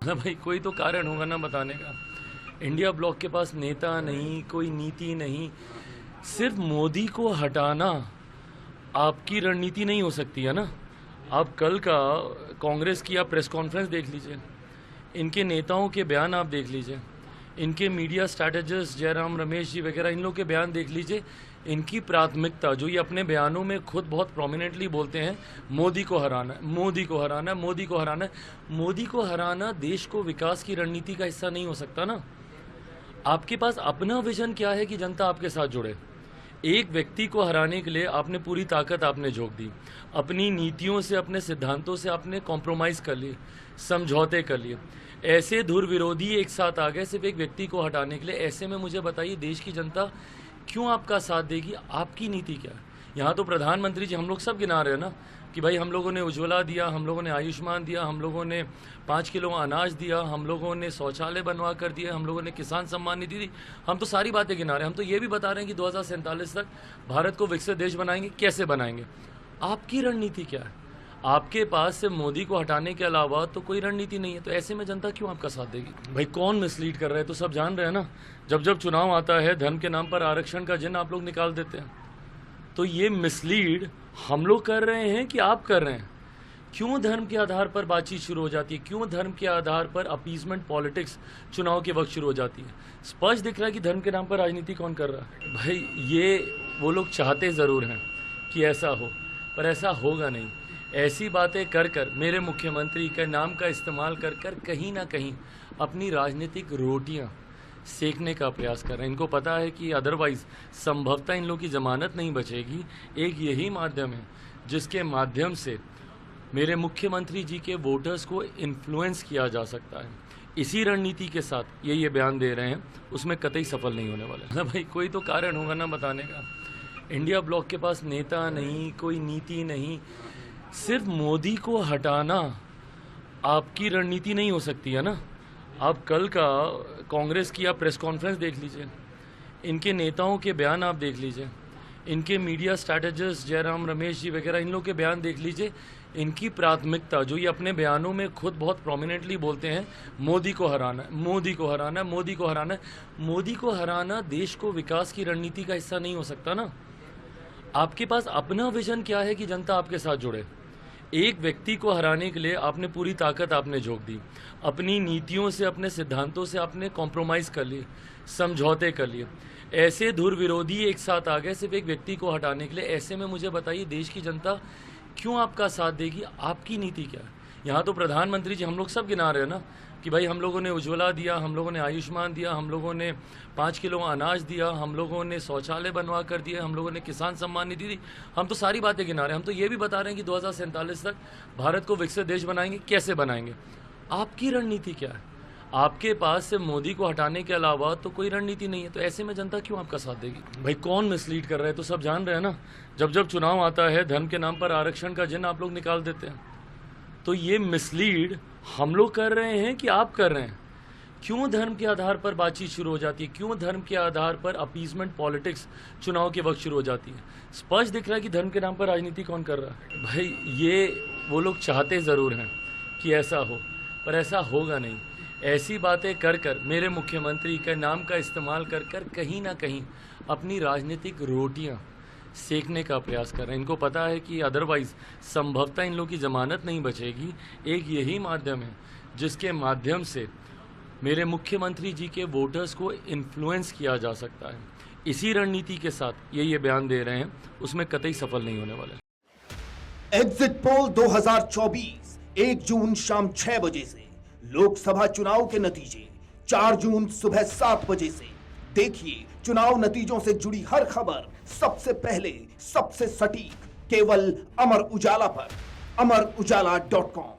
भाई कोई तो कारण होगा ना बताने का। इंडिया ब्लॉक के पास नेता नहीं, कोई नीति नहीं। सिर्फ मोदी को हटाना आपकी रणनीति नहीं हो सकती है ना। आप कल का कांग्रेस की आप प्रेस कॉन्फ्रेंस देख लीजिए, इनके नेताओं के बयान आप देख लीजिए, इनके मीडिया स्ट्रैटेजिस्ट जयराम रमेश जी वगैरह इन लोग के बयान देख लीजिए। इनकी प्राथमिकता जो ये अपने बयानों में खुद बहुत प्रोमिनेंटली बोलते हैं, मोदी को हराना है, मोदी को हराना है, मोदी को हराना है। मोदी को हराना देश को विकास की रणनीति का हिस्सा नहीं हो सकता ना। आपके पास अपना विजन क्या है कि जनता आपके साथ जुड़े। एक व्यक्ति को हराने के लिए आपने पूरी ताकत आपने झोंक दी, अपनी नीतियों से, अपने सिद्धांतों से आपने कॉम्प्रोमाइज़ कर लिए, समझौते कर लिए। ऐसे धुर विरोधी एक साथ आ गए सिर्फ एक व्यक्ति को हटाने के लिए। ऐसे में मुझे बताइए देश की जनता क्यों आपका साथ देगी? आपकी नीति क्या है? यहाँ तो प्रधानमंत्री जी हम लोग सब गिना रहे हैं ना कि भाई हम लोगों ने उज्ज्वला दिया, हम लोगों ने आयुष्मान दिया, हम लोगों ने 5 किलो अनाज दिया, हम लोगों ने शौचालय बनवा कर दिए, हम लोगों ने किसान सम्मान निधि दी। हम तो सारी बातें गिना रहे हैं। हम तो ये भी बता रहे हैं कि 2047 तक भारत को विकसित देश बनाएंगे। कैसे बनाएंगे? आपकी रणनीति क्या है? आपके पास सिर्फ मोदी को हटाने के अलावा तो कोई रणनीति नहीं है। तो ऐसे में जनता क्यों आपका साथ देगी? भाई कौन मिसलीड कर रहा है तो सब जान रहे हैं ना। जब जब चुनाव आता है धर्म के नाम पर आरक्षण का जिन आप लोग निकाल देते हैं। तो ये मिसलीड हम लोग कर रहे हैं कि आप कर रहे हैं? क्यों धर्म के आधार पर बातचीत शुरू हो जाती है? क्यों धर्म के आधार पर अपीजमेंट पॉलिटिक्स चुनाव के वक्त शुरू हो जाती है? स्पष्ट दिख रहा है कि धर्म के नाम पर राजनीति कौन कर रहा है। भाई ये वो लोग चाहते ज़रूर हैं कि ऐसा हो, पर ऐसा होगा नहीं। ऐसी बातें कर कर मेरे मुख्यमंत्री के नाम का इस्तेमाल कर कर कहीं ना कहीं अपनी राजनीतिक रोटियां सेकने का प्रयास कर रहे हैं। इनको पता है कि अदरवाइज संभवतः इन लोगों की जमानत नहीं बचेगी। एक यही माध्यम है जिसके माध्यम से मेरे मुख्यमंत्री जी के वोटर्स को इन्फ्लुएंस किया जा सकता है। इसी रणनीति के साथ ये बयान दे रहे हैं, उसमें कतई सफल नहीं होने वाले। भाई कोई तो कारण होगा ना बताने का। इंडिया ब्लॉक के पास नेता नहीं, कोई नीति नहीं। सिर्फ मोदी को हटाना आपकी रणनीति नहीं हो सकती है ना। आप कल का कांग्रेस की आप प्रेस कॉन्फ्रेंस देख लीजिए, इनके नेताओं के बयान आप देख लीजिए, इनके मीडिया स्ट्रैटेजिस्ट जयराम रमेश जी वगैरह इन लोग के बयान देख लीजिए। इनकी प्राथमिकता जो ये अपने बयानों में खुद बहुत प्रोमिनेंटली बोलते हैं, मोदी को हराना है, मोदी को हराना है, मोदी को हराना है। मोदी को हराना देश को विकास की रणनीति का हिस्सा नहीं हो सकता ना। आपके पास अपना विजन क्या है कि जनता आपके साथ जुड़े। एक व्यक्ति को हराने के लिए आपने पूरी ताकत आपने झोंक दी, अपनी नीतियों से, अपने सिद्धांतों से आपने कॉम्प्रोमाइज़ कर लिए, समझौते कर लिए। ऐसे धुर विरोधी एक साथ आ गए सिर्फ एक व्यक्ति को हटाने के लिए। ऐसे में मुझे बताइए देश की जनता क्यों आपका साथ देगी? आपकी नीति क्या है? यहाँ तो प्रधानमंत्री जी हम लोग सब गिना रहे हैं ना कि भाई हम लोगों ने उज्ज्वला दिया, हम लोगों ने आयुष्मान दिया, हम लोगों ने 5 किलो अनाज दिया, हम लोगों ने शौचालय बनवा कर दिए, हम लोगों ने किसान सम्मान निधि दी। हम तो सारी बातें गिना रहे हैं। हम तो ये भी बता रहे हैं कि 2047 तक भारत को विकसित देश बनाएंगे। कैसे बनाएंगे? आपकी रणनीति क्या है? आपके पास सिर्फ मोदी को हटाने के अलावा तो कोई रणनीति नहीं है। तो ऐसे में जनता क्यों आपका साथ देगी? भाई कौन मिसलीड कर रहा है तो सब जान रहे हैं ना। जब जब चुनाव आता है धर्म के नाम पर आरक्षण का जिन आप लोग निकाल देते हैं। तो ये मिसलीड हम लोग कर रहे हैं कि आप कर रहे हैं? क्यों धर्म के आधार पर बातचीत शुरू हो जाती है? क्यों धर्म के आधार पर अपीजमेंट पॉलिटिक्स चुनाव के वक्त शुरू हो जाती है? स्पष्ट दिख रहा है कि धर्म के नाम पर राजनीति कौन कर रहा है। भाई ये वो लोग चाहते ज़रूर हैं कि ऐसा हो, पर ऐसा होगा नहीं। ऐसी बातें कर कर मेरे मुख्यमंत्री के नाम का इस्तेमाल कर कर कहीं ना कहीं अपनी राजनीतिक रोटियां सेकने का प्रयास कर रहे हैं। इनको पता है कि अदरवाइज संभवतः इन लोगों की जमानत नहीं बचेगी। एक यही माध्यम है जिसके माध्यम से मेरे मुख्यमंत्री जी के वोटर्स को इन्फ्लुएंस किया जा सकता है। इसी रणनीति के साथ ये बयान दे रहे हैं, उसमें कतई सफल नहीं होने वाले। एग्जिट पोल 2024 1 जून शाम 6 बजे से, लोकसभा चुनाव के नतीजे 4 जून सुबह 7 बजे से। देखिए चुनाव नतीजों से जुड़ी हर खबर सबसे पहले, सबसे सटीक, केवल अमर उजाला पर, amarujala.com।